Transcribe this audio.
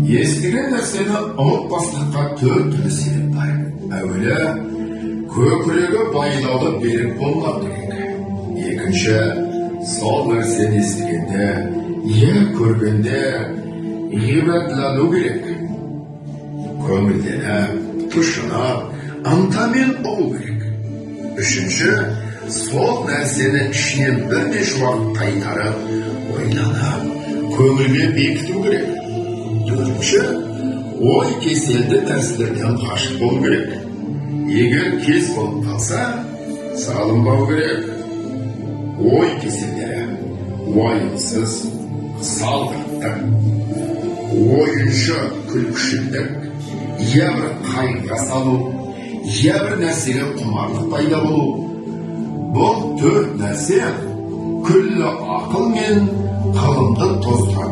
естіген нәрсені ұмытпастыққа төрт түрлі себеп бар. Әуелі, көкірегі байлаулы берік болмақ керек. Екінші, сол нәрсені естігенде, көргенде ғибратлану керек. Көңілденіп, тұшынып, ынтамен ұғу керек. Үшінші, сол нәрсені ішінен бірнеше уақыт қайтарып, ойланып, көңілге бекіту керек. Төртінші, ой кеселді нәрселерден қашық болу керек. Егер кез болып қалса, салынбау керек. Ой кеселдері, уайымсыз, салғырттық, ойыншы күлкішілдік, бір қайғыға салу, бір нәрсеге құмарлық пайда болу. Бұл төрт нәрсе күллі ақыл мен ғылымды тоздыра